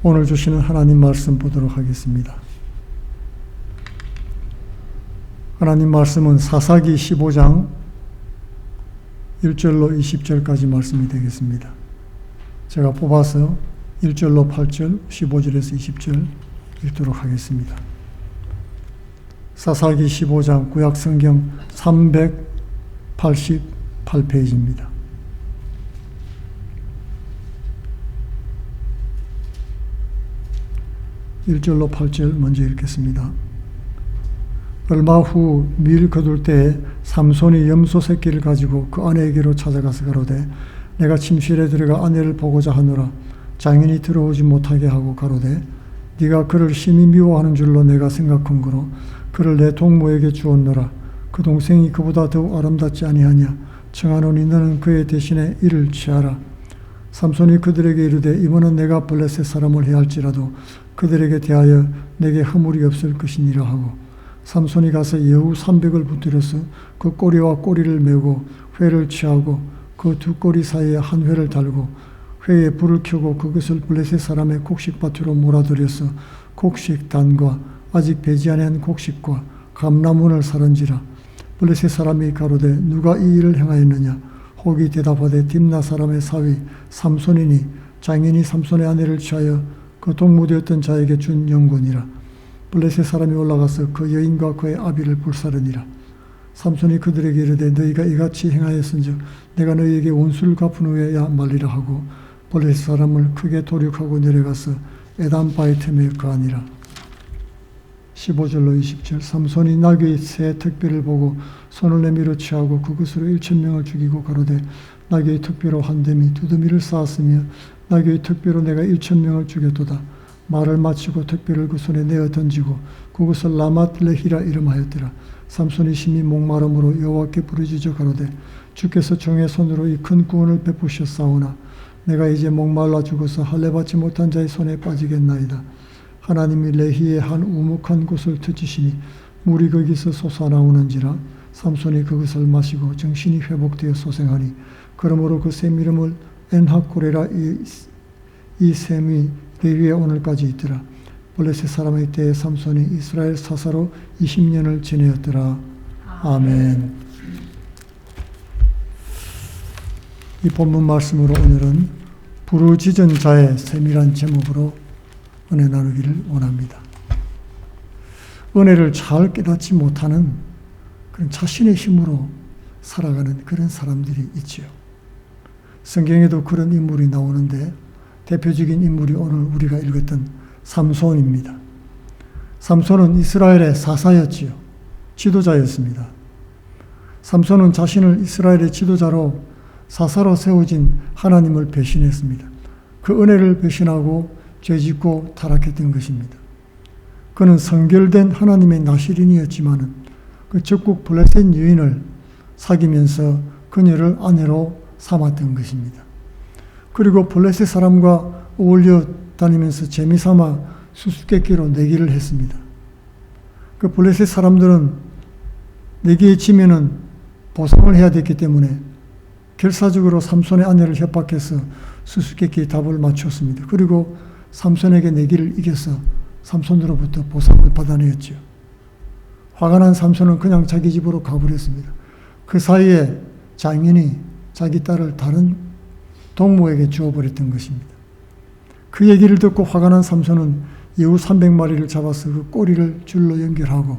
오늘 주시는 하나님 말씀 보도록 하겠습니다. 하나님 말씀은 사사기 15장 1절로 20절까지 말씀이 되겠습니다. 제가 뽑아서 1절로 8절, 15절에서 20절 읽도록 하겠습니다. 사사기 15장 구약성경 388페이지입니다. (1절로 8절) 먼저 읽겠습니다. 얼마 후 밀 거둘 때에 삼손이 염소 새끼를 가지고 그 아내에게로 찾아가서 가로되 내가 침실에 들어가 아내를 보고자 하노라. 장인이 들어오지 못하게 하고 가로되 네가 그를 심히 미워하는 줄로 내가 생각한 거로 그를 내 동무에게 주었노라. 그 동생이 그보다 더욱 아름답지 아니하냐. 청하노니 너는 그의 대신에 이를 취하라. 삼손이 그들에게 이르되 이번은 내가 블레셋 사람을 해할지라도 그들에게 대하여 내게 허물이 없을 것이니라 하고 삼손이 가서 여우 300을 붙들어서 그 꼬리와 꼬리를 메고 회를 취하고 그 두 꼬리 사이에 한 회를 달고 회에 불을 켜고 그것을 블레셋 사람의 곡식밭으로 몰아들여서 곡식단과 아직 배지 아니한 곡식과 감나문을 사른지라. 블레셋 사람이 가로되 누가 이 일을 행하였느냐. 혹이 대답하되 딥나 사람의 사위 삼손이니 장인이 삼손의 아내를 취하여 그 동무되었던 자에게 준 영혼이라. 블레셋 사람이 올라가서 그 여인과 그의 아비를 불사르니라. 삼손이 그들에게 이르되 너희가 이같이 행하였은즉 내가 너희에게 원수를 갚은 후에야 말리라 하고 블레셋 사람을 크게 도륙하고 내려가서 에담 바이템에 거하니라. 15절로 20절. 삼손이 나귀의 새 특별을 보고 손을 내밀어 취하고 그것으로 1,000명을 죽이고 가로되 나귀의 특별로 한 댐이 두더미를 쌓았으며 나귀의 특별로 내가 1,000명을 죽였도다. 말을 마치고 특별을 그 손에 내어 던지고 그것을 라맛 레히라 이름하였더라. 삼손이 심히 목마름으로 여호와께 부르짖어 가로되 주께서 종의 손으로 이 큰 구원을 베푸셨사오나 내가 이제 목말라 죽어서 할례 받지 못한 자의 손에 빠지겠나이다. 하나님이 레히의 한 우묵한 곳을 트치시니 물이 거기서 솟아나오는지라. 삼손이 그것을 마시고 정신이 회복되어 소생하니 그러므로 그 샘 이름을 엔하코레라. 이 샘이 레위에 오늘까지 있더라. 블레셋 사람의 때에 삼손이 이스라엘 사사로 20년을 지내었더라. 아멘. 이 본문 말씀으로 오늘은 부르짖은 자의 셈이란 제목으로 은혜 나누기를 원합니다. 은혜를 잘 깨닫지 못하는 그런 자신의 힘으로 살아가는 그런 사람들이 있지요. 성경에도 그런 인물이 나오는데 대표적인 인물이 오늘 우리가 읽었던 삼손입니다. 삼손은 이스라엘의 사사였지요. 지도자였습니다. 삼손은 자신을 이스라엘의 지도자로 사사로 세워진 하나님을 배신했습니다. 그 은혜를 배신하고 죄짓고 타락했던 것입니다. 그는 성결된 하나님의 나시린이었지만 그 적국 블레셋 여인을 사귀면서 그녀를 아내로 삼았던 것입니다. 그리고 블레셋 사람과 어울려 다니면서 재미삼아 수수께끼로 내기를 했습니다. 그 블레셋 사람들은 내기에 지면은 보상을 해야 됐기 때문에 결사적으로 삼손의 아내를 협박해서 수수께끼의 답을 맞췄습니다. 그리고 삼손에게 내기를 이겨서 삼손으로부터 보상을 받아내었죠. 화가 난 삼손은 그냥 자기 집으로 가버렸습니다. 그 사이에 장인이 자기 딸을 다른 동무에게 주어버렸던 것입니다. 그 얘기를 듣고 화가 난 삼손은 여우 300마리를 잡아서 그 꼬리를 줄로 연결하고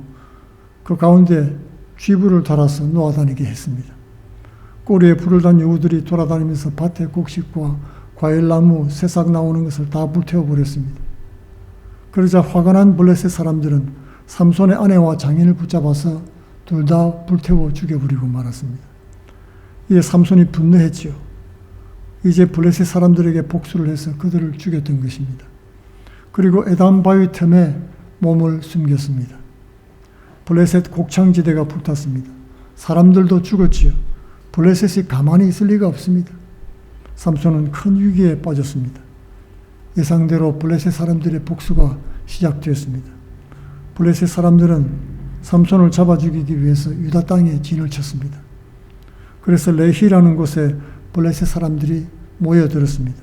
그 가운데 쥐불을 달아서 놓아다니게 했습니다. 꼬리에 불을 단 여우들이 돌아다니면서 밭의 곡식과 과일나무, 새싹 나오는 것을 다 불태워버렸습니다. 그러자 화가 난 블레셋 사람들은 삼손의 아내와 장인을 붙잡아서 둘 다 불태워 죽여버리고 말았습니다. 이에 삼손이 분노했지요. 이제 블레셋 사람들에게 복수를 해서 그들을 죽였던 것입니다. 그리고 에담 바위 틈에 몸을 숨겼습니다. 블레셋 곡창지대가 불탔습니다. 사람들도 죽었지요. 블레셋이 가만히 있을 리가 없습니다. 삼손은 큰 위기에 빠졌습니다. 예상대로 블레셋 사람들의 복수가 시작되었습니다. 블레셋 사람들은 삼손을 잡아 죽이기 위해서 유다 땅에 진을 쳤습니다. 그래서 레히라는 곳에 블레셋 사람들이 모여들었습니다.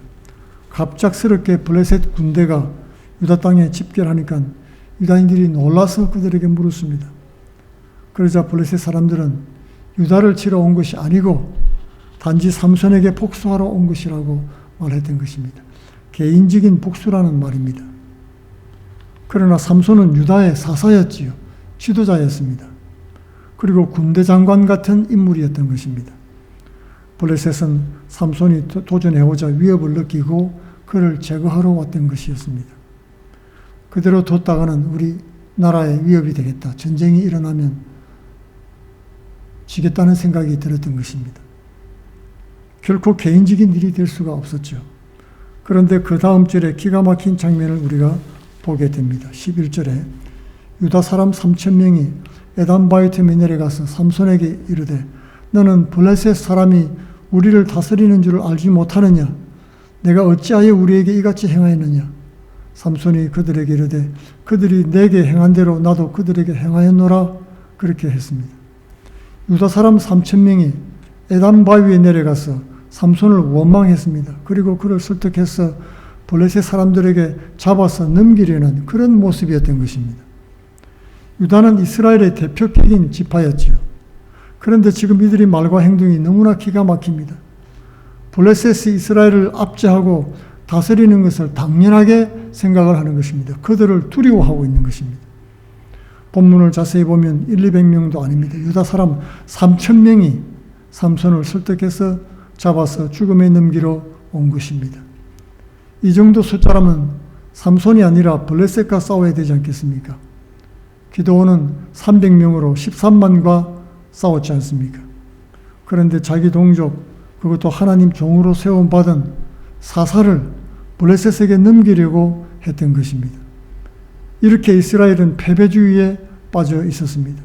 갑작스럽게 블레셋 군대가 유다 땅에 집결하니까 유다인들이 놀라서 그들에게 물었습니다. 그러자 블레셋 사람들은 유다를 치러 온 것이 아니고 단지 삼손에게 복수하러 온 것이라고 말했던 것입니다. 개인적인 복수라는 말입니다. 그러나 삼손은 유다의 사사였지요. 지도자였습니다. 그리고 군대 장관 같은 인물이었던 것입니다. 블레셋은 삼손이 도전해오자 위협을 느끼고 그를 제거하러 왔던 것이었습니다. 그대로 뒀다가는 우리 나라의 위협이 되겠다. 전쟁이 일어나면 지겠다는 생각이 들었던 것입니다. 결코 개인적인 일이 될 수가 없었죠. 그런데 그 다음 절에 기가 막힌 장면을 우리가 보게 됩니다. 11절에 유다 사람 3,000명이 에담바이틈에 내려가서 삼손에게 이르되 너는 블레셋 사람이 우리를 다스리는 줄 알지 못하느냐? 내가 어찌하여 우리에게 이같이 행하였느냐? 삼손이 그들에게 이르되 그들이 내게 행한 대로 나도 그들에게 행하였노라. 그렇게 했습니다. 유다 사람 3,000명이 에담 바위에 내려가서 삼손을 원망했습니다. 그리고 그를 설득해서 블레셋 사람들에게 잡아서 넘기려는 그런 모습이었던 것입니다. 유다는 이스라엘의 대표격인 지파였지요. 그런데 지금 이들의 말과 행동이 너무나 기가 막힙니다. 블레셋이 이스라엘을 압제하고 다스리는 것을 당연하게 생각을 하는 것입니다. 그들을 두려워하고 있는 것입니다. 본문을 자세히 보면 200명도 아닙니다. 유다 사람 3,000명이 삼손을 설득해서 잡아서 죽음에 넘기러 온 것입니다. 이 정도 숫자라면 삼손이 아니라 블레셋과 싸워야 되지 않겠습니까? 기드온은 300명으로 13만과 싸웠지 않습니까? 그런데 자기 동족, 그것도 하나님 종으로 세움받은 사사를 블레셋에게 넘기려고 했던 것입니다. 이렇게 이스라엘은 패배주의에 빠져 있었습니다.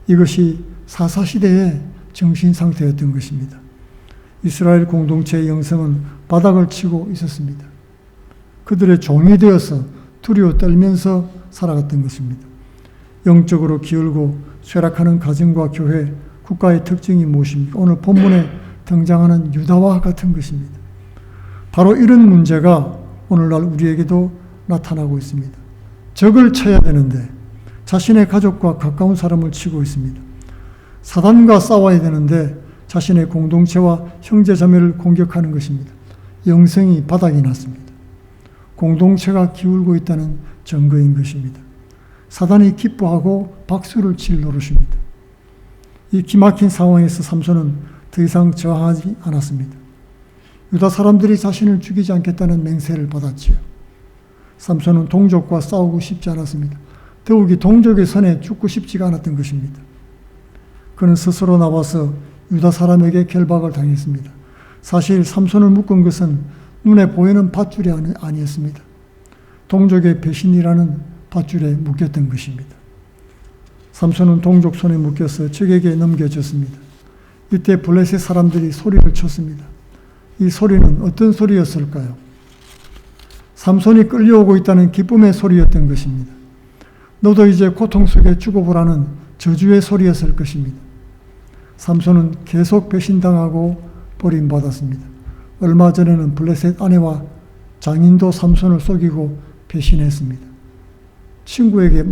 이것이 사사시대의 정신상태였던 것입니다. 이스라엘 공동체의 영성은 바닥을 치고 있었습니다. 그들의 종이 되어서 두려워 떨면서 살아갔던 것입니다. 영적으로 기울고 쇠락하는 가정과 교회, 국가의 특징이 무엇입니까? 오늘 본문에 등장하는 유다와 같은 것입니다. 바로 이런 문제가 오늘날 우리에게도 나타나고 있습니다. 적을 쳐야 되는데 자신의 가족과 가까운 사람을 치고 있습니다. 사단과 싸워야 되는데 자신의 공동체와 형제자매를 공격하는 것입니다. 영성이 바닥이 났습니다. 공동체가 기울고 있다는 증거인 것입니다. 사단이 기뻐하고 박수를 칠 노릇입니다. 이 기막힌 상황에서 삼손은 더 이상 저항하지 않았습니다. 유다 사람들이 자신을 죽이지 않겠다는 맹세를 받았지요. 삼손은 동족과 싸우고 싶지 않았습니다. 더욱이 동족의 선에 죽고 싶지가 않았던 것입니다. 그는 스스로 나와서 유다 사람에게 결박을 당했습니다. 사실 삼손을 묶은 것은 눈에 보이는 밧줄이 아니었습니다. 동족의 배신이라는 밧줄에 묶였던 것입니다. 삼손은 동족 손에 묶여서 적에게 넘겨졌습니다. 이때 블레셋 사람들이 소리를 쳤습니다. 이 소리는 어떤 소리였을까요? 삼손이 끌려오고 있다는 기쁨의 소리였던 것입니다. 너도 이제 고통 속에 죽어보라는 저주의 소리였을 것입니다. 삼손은 계속 배신당하고 버림받았습니다. 얼마 전에는 블레셋 아내와 장인도 삼손을 속이고 배신했습니다. 친구에게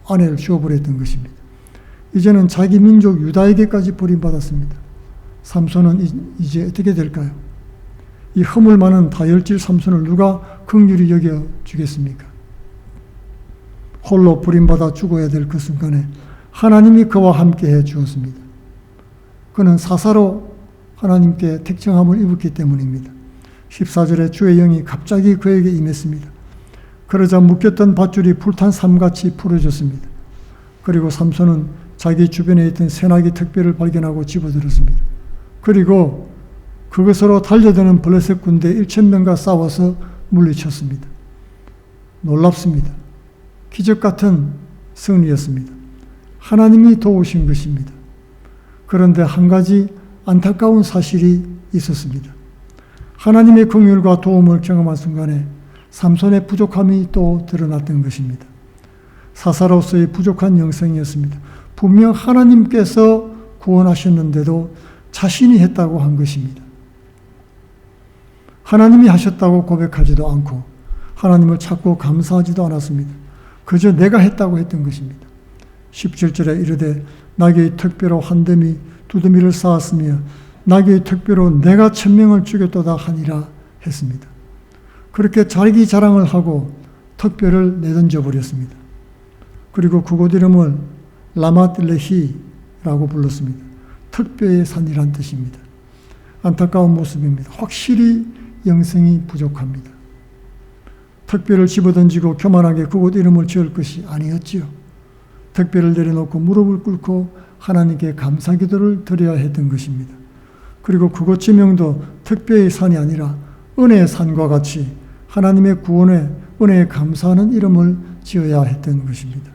아내를 주어버렸던 것입니다. 이제는 자기 민족 유다에게까지 버림받았습니다. 삼손은 이제 어떻게 될까요? 이 허물 많은 다혈질 삼손을 누가 긍휼히 여겨주겠습니까? 홀로 버림받아 죽어야 될 그 순간에 하나님이 그와 함께 해 주었습니다. 그는 사사로 하나님께 택정함을 입었기 때문입니다. 14절에 주의 영이 갑자기 그에게 임했습니다. 그러자 묶였던 밧줄이 불탄 삼같이 풀어졌습니다. 그리고 삼손은 자기 주변에 있던 새나기 특별을 발견하고 집어들었습니다. 그리고 그것으로 달려드는 블레셋 군대 1,000명과 싸워서 물리쳤습니다. 놀랍습니다. 기적 같은 승리였습니다. 하나님이 도우신 것입니다. 그런데 한 가지 안타까운 사실이 있었습니다. 하나님의 긍휼과 도움을 경험한 순간에 삼손의 부족함이 또 드러났던 것입니다. 사사로서의 부족한 영성이었습니다. 분명 하나님께서 구원하셨는데도 자신이 했다고 한 것입니다. 하나님이 하셨다고 고백하지도 않고 하나님을 찾고 감사하지도 않았습니다. 그저 내가 했다고 했던 것입니다. 17절에 이르되 나귀의 턱뼈로 한 두 더미를 쌓았으며 나귀의 턱뼈로 내가 1000명을 죽였도다 하니라 했습니다. 그렇게 자기 자랑을 하고 턱뼈를 내던져 버렸습니다. 그리고 그곳 이름을 라맛레히라고 불렀습니다. 턱뼈의 산이란 뜻입니다. 안타까운 모습입니다. 확실히 영성이 부족합니다. 턱뼈를 집어던지고 교만하게 그곳 이름을 지을 것이 아니었지요. 턱뼈를 내려놓고 무릎을 꿇고 하나님께 감사기도를 드려야 했던 것입니다. 그리고 그곳 지명도 턱뼈의 산이 아니라 은혜의 산과 같이 하나님의 구원에 은혜에 감사하는 이름을 지어야 했던 것입니다.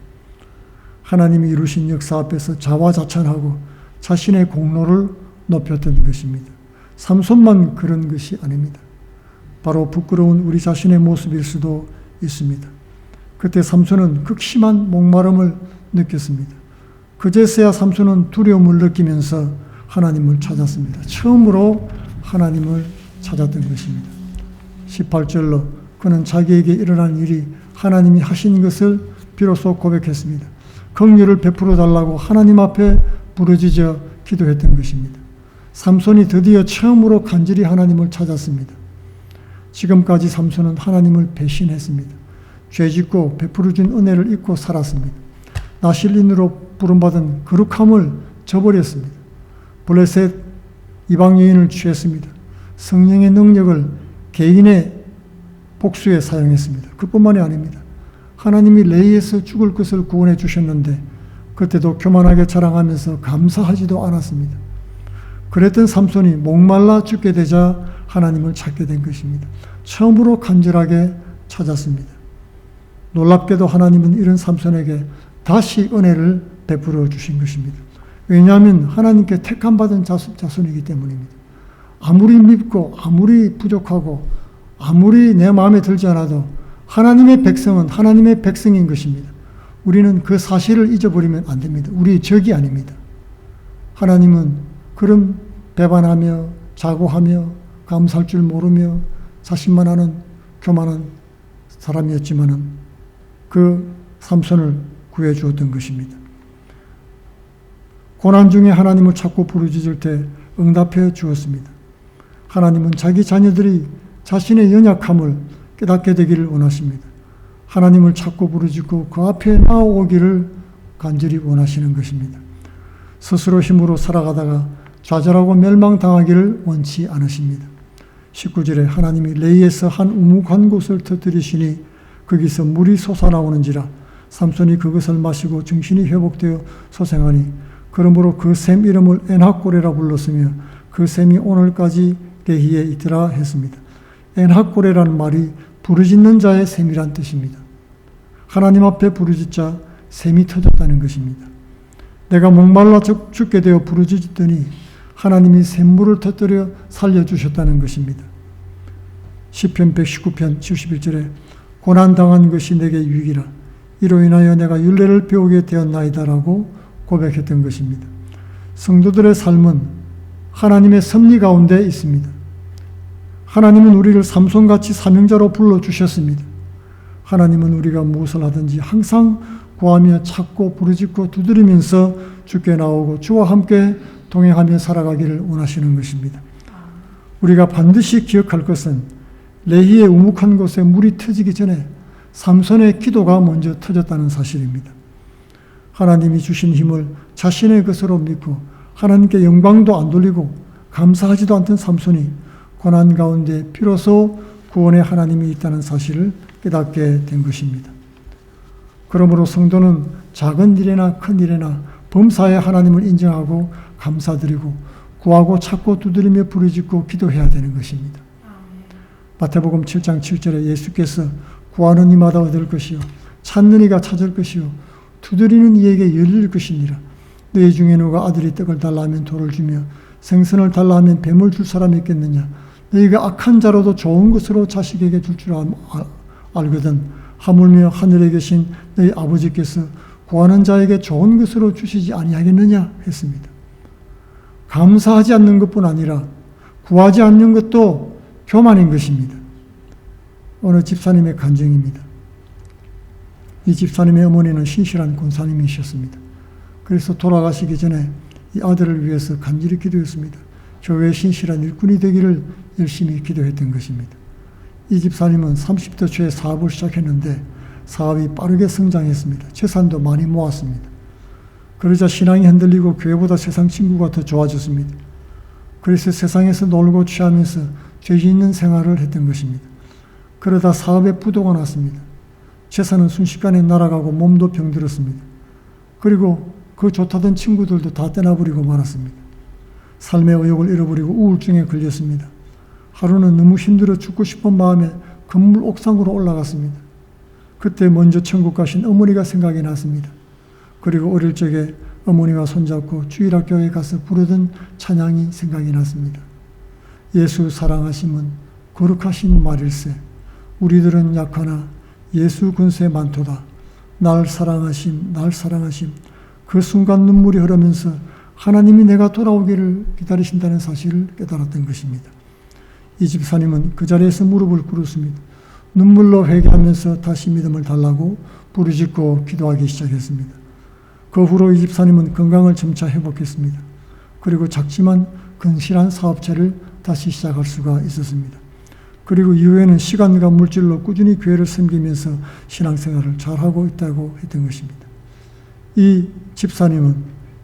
하나님이 이루신 역사 앞에서 자화자찬하고 자신의 공로를 높였던 것입니다. 삼손만 그런 것이 아닙니다. 바로 부끄러운 우리 자신의 모습일 수도 있습니다. 그때 삼손은 극심한 목마름을 느꼈습니다. 그제서야 삼손은 두려움을 느끼면서 하나님을 찾았습니다. 처음으로 하나님을 찾았던 것입니다. 18절로 그는 자기에게 일어난 일이 하나님이 하신 것을 비로소 고백했습니다. 긍휼을 베풀어 달라고 하나님 앞에 부르짖어 기도했던 것입니다. 삼손이 드디어 처음으로 간절히 하나님을 찾았습니다. 지금까지 삼손은 하나님을 배신했습니다. 죄짓고 베풀어준 은혜를 잊고 살았습니다. 나실인으로 부름받은 거룩함을 저버렸습니다. 블레셋 이방 여인을 취했습니다. 성령의 능력을 개인의 복수에 사용했습니다. 그뿐만이 아닙니다. 하나님이 레이에서 죽을 것을 구원해 주셨는데 그때도 교만하게 자랑하면서 감사하지도 않았습니다. 그랬던 삼손이 목말라 죽게 되자 하나님을 찾게 된 것입니다. 처음으로 간절하게 찾았습니다. 놀랍게도 하나님은 이런 삼손에게 다시 은혜를 베풀어 주신 것입니다. 왜냐하면 하나님께 택함받은 자손이기 때문입니다. 아무리 밉고 아무리 부족하고 아무리 내 마음에 들지 않아도 하나님의 백성은 하나님의 백성인 것입니다. 우리는 그 사실을 잊어버리면 안 됩니다. 우리 적이 아닙니다. 하나님은 그런 배반하며 자고하며 감사할 줄 모르며 자신만 하는 교만한 사람이었지만은 그 삼손을 구해 주었던 것입니다. 고난 중에 하나님을 찾고 부르짖을 때 응답해 주었습니다. 하나님은 자기 자녀들이 자신의 연약함을 깨닫게 되기를 원하십니다. 하나님을 찾고 부르짖고 그 앞에 나오기를 간절히 원하시는 것입니다. 스스로 힘으로 살아가다가 좌절하고 멸망당하기를 원치 않으십니다. 19절에 하나님이 레이에서 한 우묵한 곳을 터뜨리시니 거기서 물이 솟아나오는지라 삼손이 그것을 마시고 정신이 회복되어 소생하니 그러므로 그 샘 이름을 엔학고레라 불렀으며 그 샘이 오늘까지 레히에 있더라 했습니다. 엔학고레라는 말이 부르짖는 자의 샘이란 뜻입니다. 하나님 앞에 부르짖자 샘이 터졌다는 것입니다. 내가 목말라 죽게 되어 부르짖더니 하나님이 샘물을 터뜨려 살려주셨다는 것입니다. 시편 119편 71절에 고난당한 것이 내게 유익이라 이로 인하여 내가 율례를 배우게 되었나이다라고 고백했던 것입니다. 성도들의 삶은 하나님의 섭리 가운데 있습니다. 하나님은 우리를 삼손같이 사명자로 불러주셨습니다. 하나님은 우리가 무엇을 하든지 항상 구하며 찾고 부르짖고 두드리면서 주께 나오고 주와 함께 동행하며 살아가기를 원하시는 것입니다. 우리가 반드시 기억할 것은 레히의 우묵한 곳에 물이 터지기 전에 삼손의 기도가 먼저 터졌다는 사실입니다. 하나님이 주신 힘을 자신의 것으로 믿고 하나님께 영광도 안 돌리고 감사하지도 않던 삼손이 고난 가운데 비로소 구원의 하나님이 있다는 사실을 깨닫게 된 것입니다. 그러므로 성도는 작은 일이나 큰 일이나 범사에 하나님을 인정하고 감사드리고 구하고 찾고 두드리며 부르짖고 기도해야 되는 것입니다. 마태복음 7장 7절에 예수께서 구하는 이마다 얻을 것이요 찾는 이가 찾을 것이요 두드리는 이에게 열릴 것이니라. 너희 중에 누가 아들이 떡을 달라 하면 돌을 주며 생선을 달라 하면 뱀을 줄 사람이 있겠느냐. 너희가 악한 자로도 좋은 것으로 자식에게 줄 줄 알거든 하물며 하늘에 계신 너희 아버지께서 구하는 자에게 좋은 것으로 주시지 아니하겠느냐 했습니다. 감사하지 않는 것뿐 아니라 구하지 않는 것도 교만인 것입니다. 어느 집사님의 간증입니다. 이 집사님의 어머니는 신실한 권사님이셨습니다. 그래서 돌아가시기 전에 이 아들을 위해서 간절히 기도했습니다. 교회의 신실한 일꾼이 되기를 열심히 기도했던 것입니다. 이 집사님은 30대 초에 사업을 시작했는데 사업이 빠르게 성장했습니다. 재산도 많이 모았습니다. 그러자 신앙이 흔들리고 교회보다 세상 친구가 더 좋아졌습니다. 그래서 세상에서 놀고 취하면서 죄 있는 생활을 했던 것입니다. 그러다 사업에 부도가 났습니다. 재산은 순식간에 날아가고 몸도 병들었습니다. 그리고 그 좋다던 친구들도 다 떠나버리고 말았습니다. 삶의 의욕을 잃어버리고 우울증에 걸렸습니다. 하루는 너무 힘들어 죽고 싶은 마음에 건물 옥상으로 올라갔습니다. 그때 먼저 천국 가신 어머니가 생각이 났습니다. 그리고 어릴 적에 어머니와 손잡고 주일학교에 가서 부르던 찬양이 생각이 났습니다. 예수 사랑하심은 거룩하신 말일세. 우리들은 약하나 예수 근세 많도다. 날 사랑하심, 날 사랑하심. 그 순간 눈물이 흐르면서 하나님이 내가 돌아오기를 기다리신다는 사실을 깨달았던 것입니다. 이 집사님은 그 자리에서 무릎을 꿇었습니다. 눈물로 회개하면서 다시 믿음을 달라고 부르짖고 기도하기 시작했습니다. 그 후로 이 집사님은 건강을 점차 회복했습니다. 그리고 작지만 근실한 사업체를 다시 시작할 수가 있었습니다. 그리고 이후에는 시간과 물질로 꾸준히 교회를 섬기면서 신앙생활을 잘하고 있다고 했던 것입니다. 이 집사님은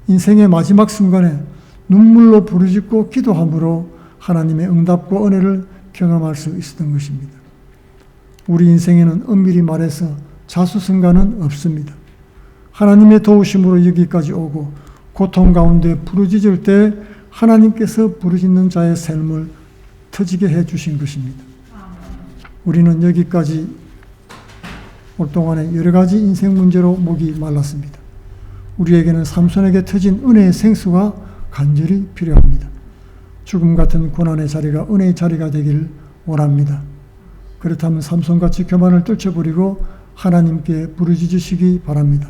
인생의 마지막 순간에 눈물로 부르짖고 기도함으로 하나님의 응답과 은혜를 경험할 수 있었던 것입니다. 우리 인생에는 엄밀히 말해서 자수성가는 없습니다. 하나님의 도우심으로 여기까지 오고 고통 가운데 부르짖을 때 하나님께서 부르짖는 자의 삶을 터지게 해주신 것입니다. 우리는 여기까지 올 동안에 여러 가지 인생 문제로 목이 말랐습니다. 우리에게는 삼손에게 터진 은혜의 생수가 간절히 필요합니다. 죽음 같은 고난의 자리가 은혜의 자리가 되기를 원합니다. 그렇다면 삼손같이 교만을 떨쳐버리고 하나님께 부르짖으시기 바랍니다.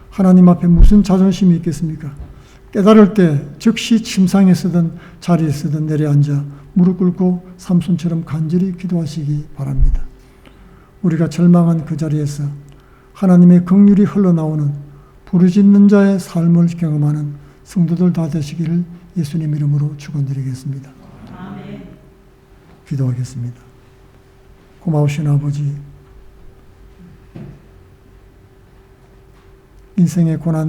하나님 앞에 무슨 자존심이 있겠습니까? 깨달을 때 즉시 침상에 쓰든 자리에 쓰든 내려앉아 무릎 꿇고 삼손처럼 간절히 기도하시기 바랍니다. 우리가 절망한 그 자리에서 하나님의 긍휼이 흘러나오는 부르짖는 자의 삶을 경험하는 성도들 다 되시기를 예수님 이름으로 축원드리겠습니다. 아멘. 기도하겠습니다. 고마우신 아버지, 인생의 고난